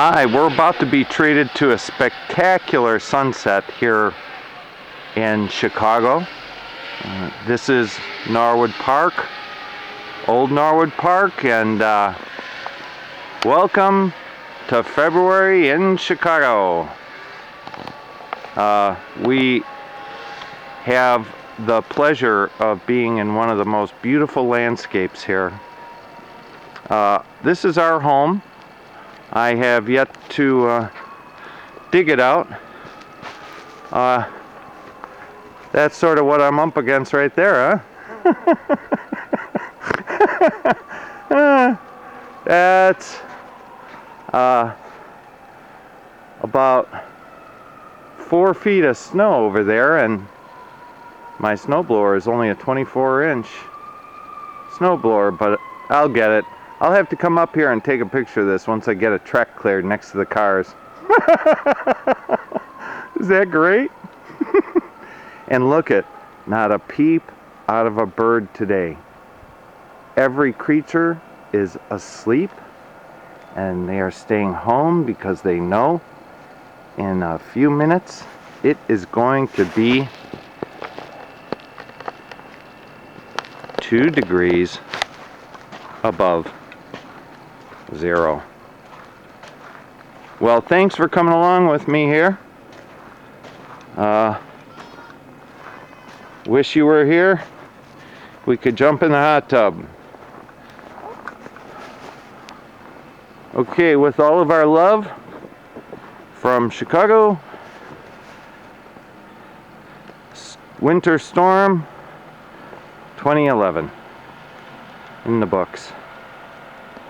Hi, we're about to be treated to a spectacular sunset here in Chicago. This is Norwood Park, Old Norwood Park, and welcome to February in Chicago. We have the pleasure of being in one of the most beautiful landscapes here. This is our home. I have yet to dig it out. That's sort of what I'm up against right there, huh? That's about 4 feet of snow over there, and my snowblower is only a 24-inch snowblower, but I'll get it. I'll have to come up here and take a picture of this once I get a track cleared next to the cars. Is that great? And look at, not a peep out of a bird today. Every creature is asleep, and they are staying home because they know in a few minutes it is going to be 2 degrees above zero. Well, thanks for coming along with me here. Wish you were here. We could jump in the hot tub. Okay, with all of our love from Chicago, Winter Storm 2011 in the books.